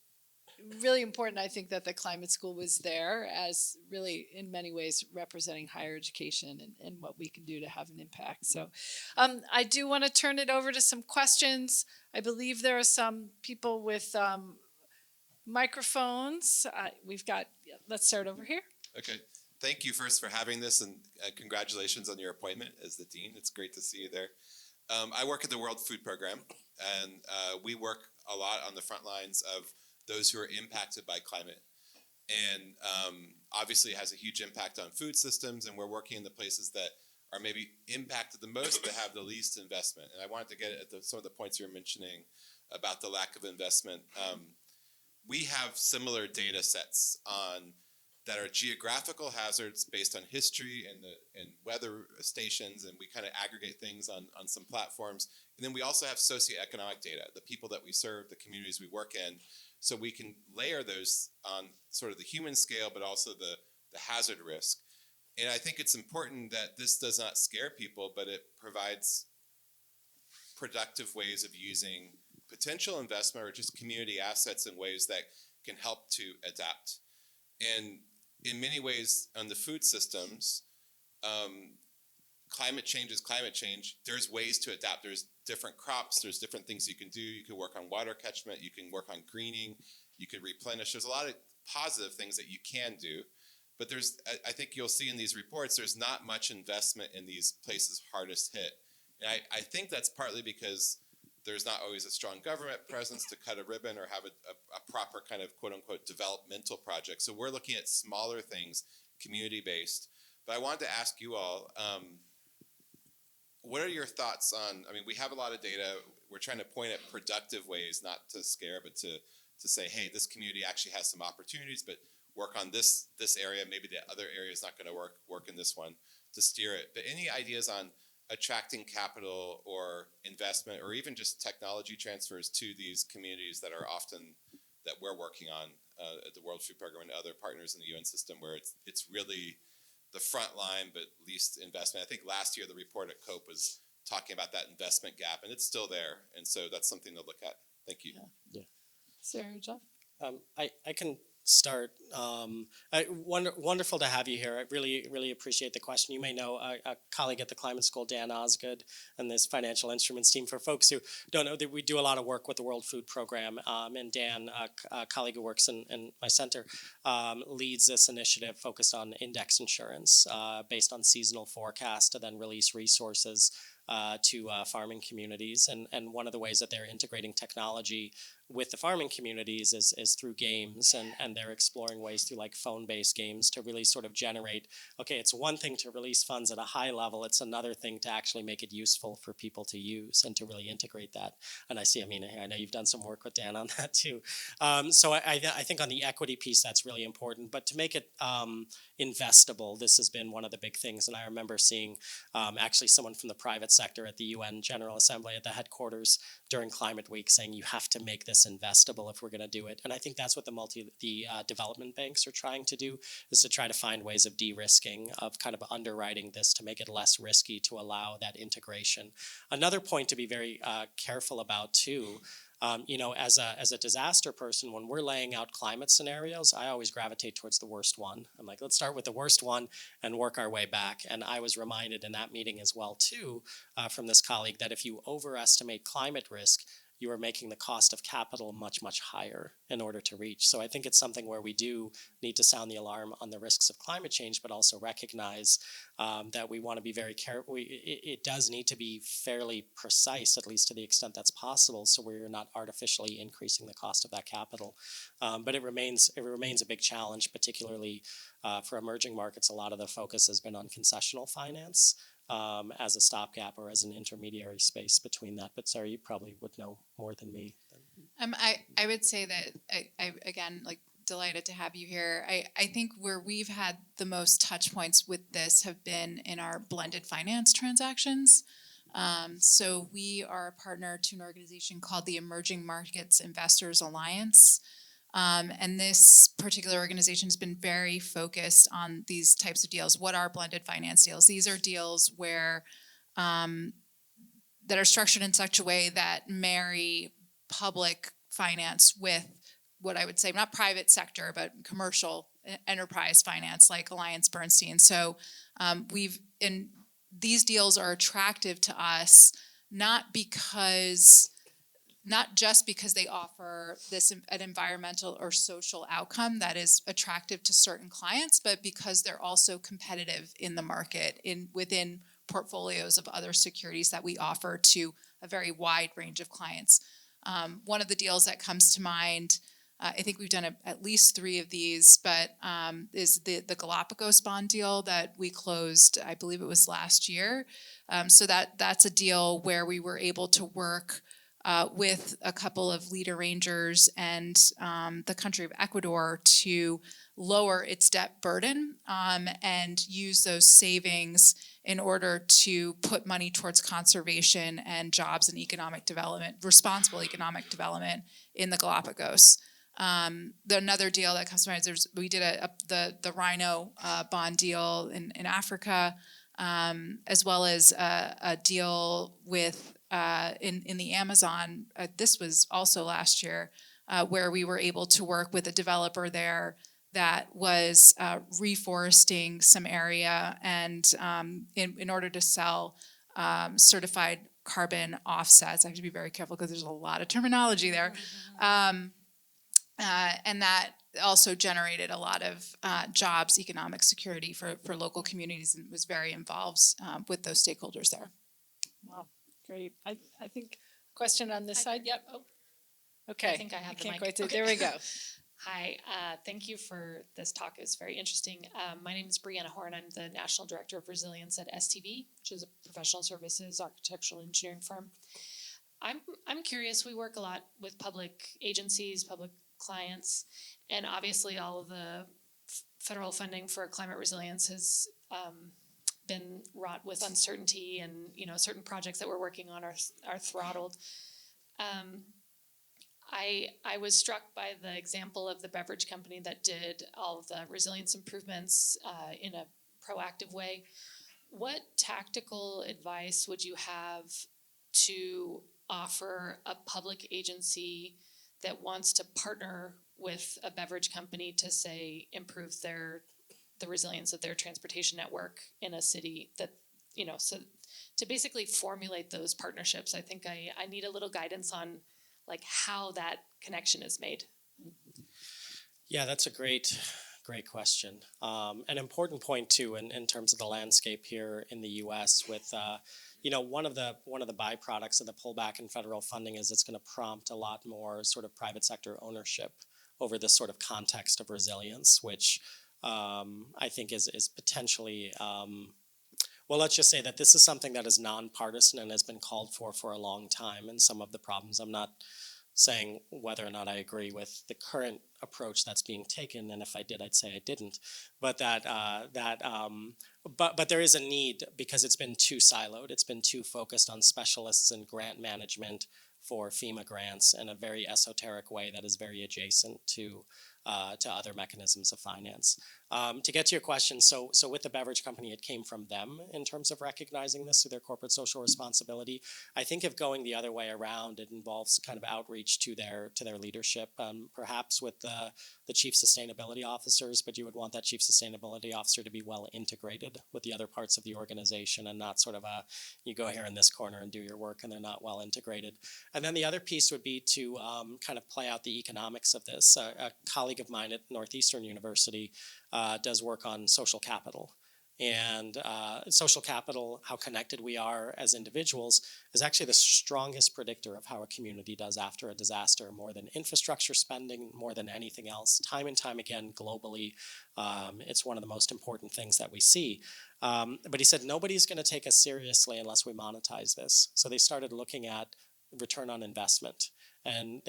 really important, I think, that the climate school was there as really in many ways representing higher education and what we can do to have an impact. So I do want to turn it over to some questions. I believe there are some people with microphones. Let's start over here. Okay. Thank you first for having this, and congratulations on your appointment as the dean. It's great to see you there. I work at the World Food Program, and we work a lot on the front lines of those who are impacted by climate. And obviously it has a huge impact on food systems, and we're working in the places that are maybe impacted the most that have the least investment. And I wanted to get at some of the points you were mentioning about the lack of investment. We have similar data sets that are geographical hazards based on history and weather stations, and we kind of aggregate things on some platforms. And then we also have socioeconomic data, the people that we serve, the communities we work in, so we can layer those on sort of the human scale, but also the hazard risk. And I think it's important that this does not scare people, but it provides productive ways of using potential investment or just community assets in ways that can help to adapt. And in many ways on the food systems, climate change is climate change. There's ways to adapt. There's different crops. There's different things you can do. You can work on water catchment. You can work on greening. You can replenish. There's a lot of positive things that you can do. But I think you'll see in these reports, there's not much investment in these places hardest hit. And I think that's partly because there's not always a strong government presence to cut a ribbon or have a proper kind of quote unquote developmental project. So we're looking at smaller things, community based. But I wanted to ask you all, what are your thoughts on, we have a lot of data. We're trying to point at productive ways, not to scare, but to say, hey, this community actually has some opportunities, but work on this area. Maybe the other area is not going to work in this one to steer it. But any ideas on attracting capital or investment or even just technology transfers to these communities that we're working on at the World Food Program and other partners in the UN system, where it's really the front line but least investment. I think last year the report at COPE was talking about that investment gap, and it's still there. And so that's something to look at. Thank you. Yeah. Sarah, Jeff? I can start. Wonderful to have you here. I really appreciate the question. You may know a colleague at the Climate School, Dan Osgood, and this financial instruments team. For folks who don't know, that we do a lot of work with the World Food Program, and Dan, a colleague who works in my center, leads this initiative focused on index insurance based on seasonal forecast to then release resources to farming communities. And one of the ways that they're integrating technology with the farming communities is through games, and they're exploring ways through like phone-based games to really sort of generate, okay, it's one thing to release funds at a high level, it's another thing to actually make it useful for people to use and to really integrate that. And I see, I know you've done some work with Dan on that too. So I think on the equity piece, that's really important, but to make it investable, this has been one of the big things. And I remember seeing actually someone from the private sector at the UN General Assembly at the headquarters during Climate Week saying you have to make this investable if we're going to do it. And I think that's what the development banks are trying to do, is to try to find ways of de-risking, of kind of underwriting this to make it less risky, to allow that integration. Another point to be very careful about too, as a disaster person, when we're laying out climate scenarios, I always gravitate towards the worst one. I'm like, let's start with the worst one and work our way back. And I was reminded in that meeting as well too, from this colleague, that if you overestimate climate risk, you are making the cost of capital much, much higher in order to reach. So I think it's something where we do need to sound the alarm on the risks of climate change, but also recognize that we want to be very careful. It does need to be fairly precise, at least to the extent that's possible, so we're not artificially increasing the cost of that capital. But it remains a big challenge, particularly for emerging markets. A lot of the focus has been on concessional finance as a stopgap or as an intermediary space between that. But Sarah, you probably would know more than me. I would say that I again, like, delighted to have you here. I think where we've had the most touch points with this have been in our blended finance transactions. So we are a partner to an organization called the Emerging Markets Investors Alliance. And this particular organization has been very focused on these types of deals. What are blended finance deals? These are deals where that are structured in such a way that marry public finance with what I would say, not private sector, but commercial enterprise finance, like AllianceBernstein. So these deals are attractive to us, not just because they offer an environmental or social outcome that is attractive to certain clients, but because they're also competitive in the market within portfolios of other securities that we offer to a very wide range of clients. One of the deals that comes to mind, I think we've done at least 3 of these, but is the Galapagos bond deal that we closed, I believe it was last year. So that's a deal where we were able to work with a couple of lead arrangers and the country of Ecuador to lower its debt burden and use those savings in order to put money towards conservation and jobs and economic development, responsible economic development in the Galapagos. Another deal that comes to mind is we did the rhino bond deal in Africa, as well as a deal with in the Amazon. This was also last year, where we were able to work with a developer there that was reforesting some area and in order to sell certified carbon offsets. I have to be very careful because there's a lot of terminology there. And that also generated a lot of jobs, economic security for local communities, and was very involved with those stakeholders there. Wow, great. I think question on this side. Yep. Oh. Okay. I think I have the can't mic. quite see. Okay. There we go. Hi, thank you for this talk. It was very interesting. My name is Brianna Horn. I'm the National Director of Resilience at STV, which is a professional services architectural engineering firm. I'm curious, we work a lot with public agencies, public clients, and obviously all of the federal funding for climate resilience has been wrought with uncertainty, and certain projects that we're working on are throttled. I was struck by the example of the beverage company that did all of the resilience improvements in a proactive way. What tactical advice would you have to offer a public agency that wants to partner with a beverage company to, say, improve the resilience of their transportation network in a city that, so to basically formulate those partnerships? I think I need a little guidance on like how that connection is made. Yeah, that's a great question. An important point too, in terms of the landscape here in the U.S. with one of the byproducts of the pullback in federal funding is it's going to prompt a lot more sort of private sector ownership over this sort of context of resilience, which I think is potentially well, let's just say that this is something that is nonpartisan and has been called for a long time. And some of the problems, I'm not saying whether or not I agree with the current approach that's being taken, and if I did, I'd say I didn't. But but there is a need because it's been too siloed. It's been too focused on specialists and grant management for FEMA grants in a very esoteric way that is very adjacent to other mechanisms of finance. To get to your question, so with the beverage company, it came from them in terms of recognizing this through their corporate social responsibility. I think if going the other way around, it involves kind of outreach to their leadership, perhaps with the chief sustainability officers, but you would want that chief sustainability officer to be well integrated with the other parts of the organization and not sort of you go here in this corner and do your work and they're not well integrated. And then the other piece would be to kind of play out the economics of this. A colleague of mine at Northeastern University does work on social capital. And social capital, how connected we are as individuals, is actually the strongest predictor of how a community does after a disaster, more than infrastructure spending, more than anything else. Time and time again, globally, it's one of the most important things that we see. But he said, nobody's going to take us seriously unless we monetize this. So they started looking at return on investment. And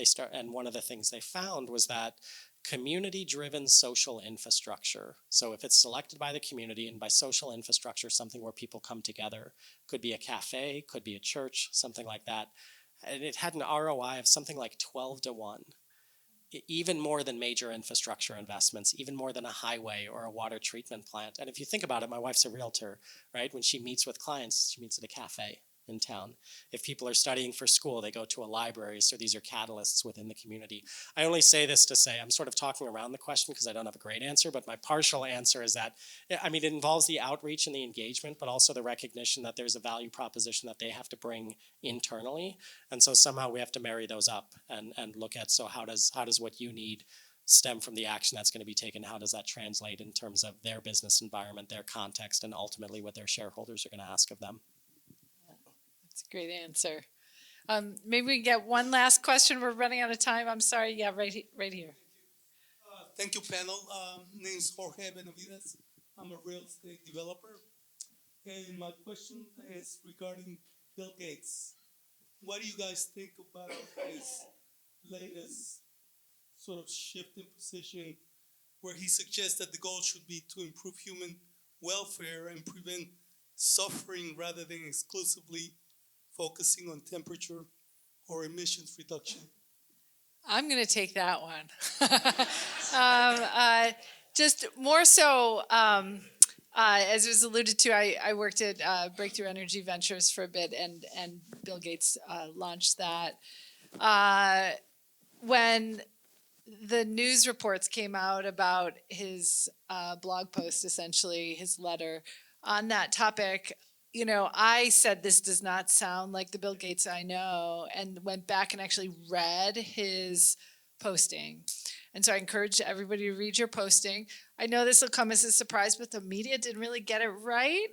one of the things they found was that community-driven social infrastructure. So if it's selected by the community, and by social infrastructure, something where people come together, could be a cafe, could be a church, something like that. And it had an ROI of something like 12 to 1, even more than major infrastructure investments, even more than a highway or a water treatment plant. And if you think about it, my wife's a realtor, right? When she meets with clients, she meets at a cafe in town. If people are studying for school, they go to a library. So these are catalysts within the community. I only say this to say, I'm sort of talking around the question because I don't have a great answer, but my partial answer is that, I mean, it involves the outreach and the engagement, but also the recognition that there's a value proposition that they have to bring internally. And so somehow we have to marry those up and look at, so how does what you need stem from the action that's going to be taken? How does that translate in terms of their business environment, their context, and ultimately what their shareholders are going to ask of them? That's a great answer. Maybe we can get one last question. We're running out of time. I'm sorry. Yeah, right here. Thank you, panel. Name's Jorge Benavides. I'm a real estate developer. And my question is regarding Bill Gates. What do you guys think about his latest sort of shift in position where he suggests that the goal should be to improve human welfare and prevent suffering rather than exclusively focusing on temperature or emissions reduction? I'm going to take that one. Just more so, as was alluded to, I worked at Breakthrough Energy Ventures for a bit, and Bill Gates launched that. When the news reports came out about his blog post, essentially his letter on that topic, you know, I said this does not sound like the Bill Gates I know, and went back and actually read his posting. And so I encourage everybody to read your posting. I know this will come as a surprise, but the media didn't really get it right.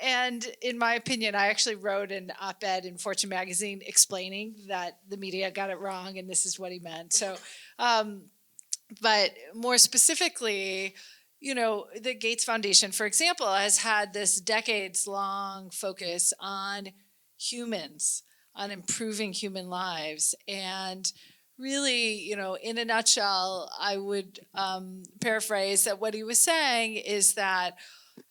And in my opinion, I actually wrote an op-ed in Fortune magazine explaining that the media got it wrong and this is what he meant. So, but more specifically, you know, the Gates Foundation, for example, has had this decades-long focus on humans, on improving human lives. And really, you know, in a nutshell, I would paraphrase that what he was saying is that,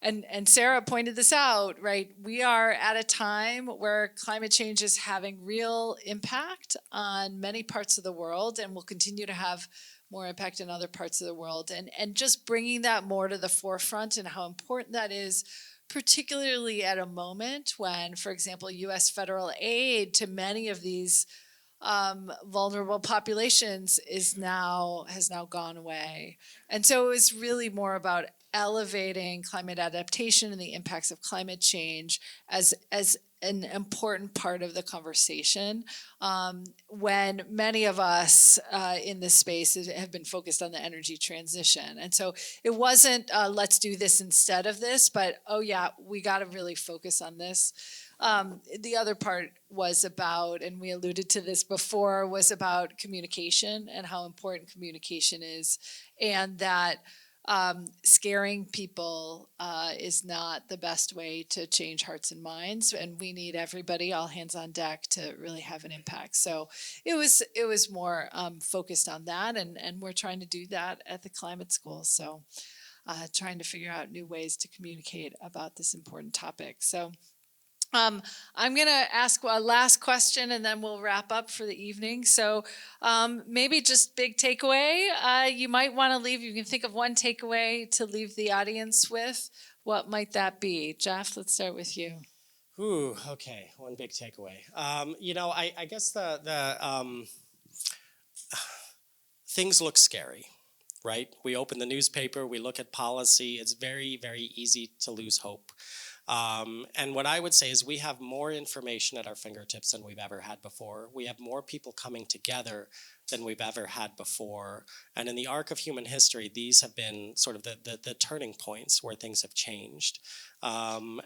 and Sara pointed this out, right? We are at a time where climate change is having real impact on many parts of the world and will continue to have more impact in other parts of the world. And just bringing that more to the forefront and how important that is, particularly at a moment when, for example, U.S. federal aid to many of these vulnerable populations has now gone away. And so it was really more about elevating climate adaptation and the impacts of climate change as an important part of the conversation when many of us in this space have been focused on the energy transition. And so it wasn't let's do this instead of this, but oh yeah, we got to really focus on this. The other part was about, and we alluded to this before, was about communication and how important communication is, and that scaring people is not the best way to change hearts and minds, and we need everybody, all hands on deck, to really have an impact. So it was more focused on that, and we're trying to do that at the climate school. So trying to figure out new ways to communicate about this important topic. So I'm going to ask a last question and then we'll wrap up for the evening. So maybe just big takeaway. You might want to leave, you can think of one takeaway to leave the audience with. What might that be? Jeff, let's start with you. Ooh, okay. One big takeaway. I guess the things look scary, right? We open the newspaper, we look at policy. It's very, very easy to lose hope. And what I would say is we have more information at our fingertips than we've ever had before. We have more people coming together than we've ever had before. And in the arc of human history, these have been sort of the turning points where things have changed. I'll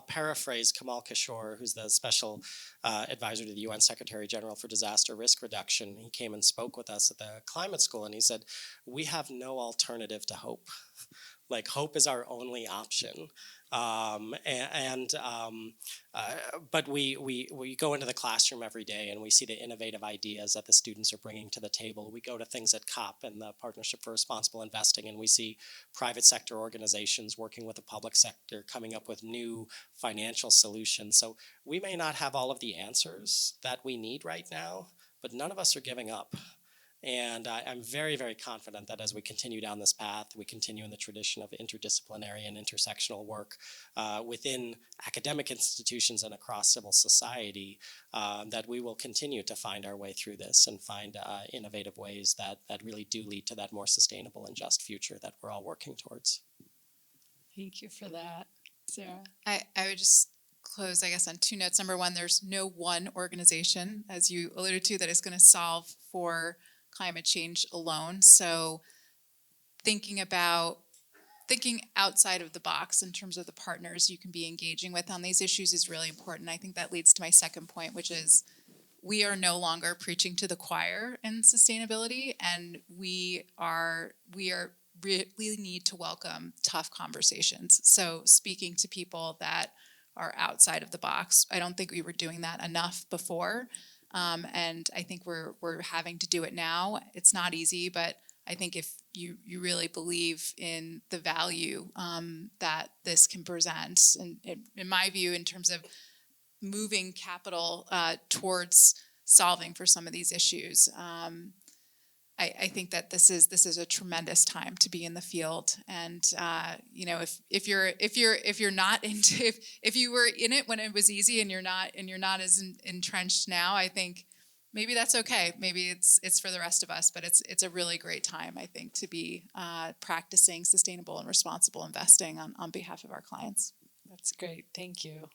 paraphrase Kamal Kishore, who's the special advisor to the UN Secretary General for Disaster Risk Reduction. He came and spoke with us at the climate school, and he said, we have no alternative to hope. Like, hope is our only option. But we go into the classroom every day and we see the innovative ideas that the students are bringing to the table. We go to things at COP and the Partnership for Responsible Investing, and we see private sector organizations working with the public sector, coming up with new financial solutions. So we may not have all of the answers that we need right now, but none of us are giving up. And I'm very, very confident that as we continue down this path, we continue in the tradition of interdisciplinary and intersectional work within academic institutions and across civil society, that we will continue to find our way through this and find innovative ways that really do lead to that more sustainable and just future that we're all working towards. Thank you for that. Sarah? I would just close, I guess, on two notes. Number one, there's no one organization, as you alluded to, that is going to solve for climate change alone. So thinking outside of the box in terms of the partners you can be engaging with on these issues is really important. I think that leads to my second point, which is we are no longer preaching to the choir in sustainability, and we really need to welcome tough conversations. So speaking to people that are outside of the box. I don't think we were doing that enough before. And I think we're having to do it now. It's not easy, but I think if you really believe in the value that this can present, and in my view, in terms of moving capital towards solving for some of these issues, I think that this is a tremendous time to be in the field. And if you're not into, if you were in it when it was easy and you're not as entrenched now, I think maybe that's okay. Maybe it's for the rest of us, but it's a really great time, I think, to be practicing sustainable and responsible investing on behalf of our clients. That's great. Thank you.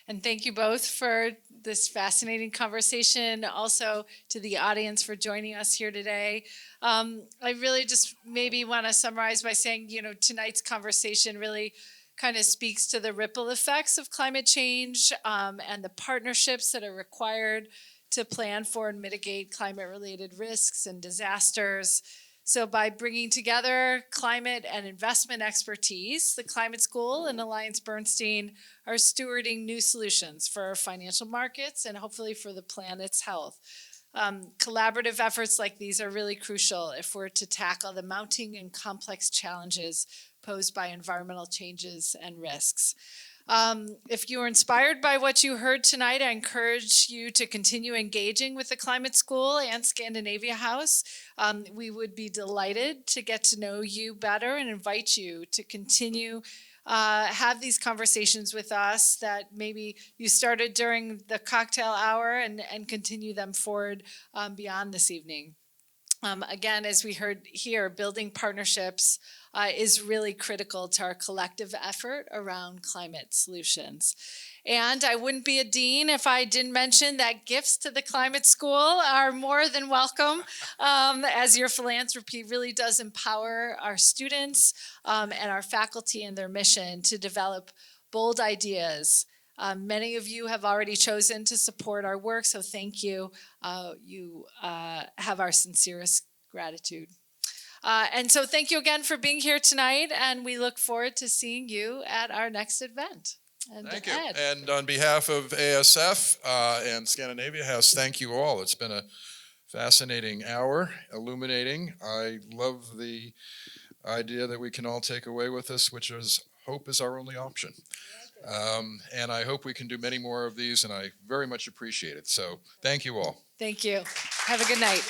And thank you both for this fascinating conversation. Also to the audience for joining us here today. I really just maybe want to summarize by saying, tonight's conversation really kind of speaks to the ripple effects of climate change and the partnerships that are required to plan for and mitigate climate-related risks and disasters. So by bringing together climate and investment expertise, the Climate School and AllianceBernstein are stewarding new solutions for our financial markets and hopefully for the planet's health. Collaborative efforts like these are really crucial if we're to tackle the mounting and complex challenges posed by environmental changes and risks. If you were inspired by what you heard tonight, I encourage you to continue engaging with the Climate School and Scandinavia House. We would be delighted to get to know you better and invite you to continue have these conversations with us that maybe you started during the cocktail hour and continue them forward beyond this evening. Again, as we heard here, building partnerships is really critical to our collective effort around climate solutions. And I wouldn't be a dean if I didn't mention that gifts to the climate school are more than welcome, as your philanthropy really does empower our students and our faculty in their mission to develop bold ideas. Many of you have already chosen to support our work, so thank you. You have our sincerest gratitude. And so thank you again for being here tonight, and we look forward to seeing you at our next event. And Thank you. Ed. And on behalf of ASF and Scandinavia House, thank you all. It's been a fascinating hour, illuminating. I love the idea that we can all take away with us, which is hope is our only option. And I hope we can do many more of these, and I very much appreciate it. So thank you all. Thank you. Have a good night.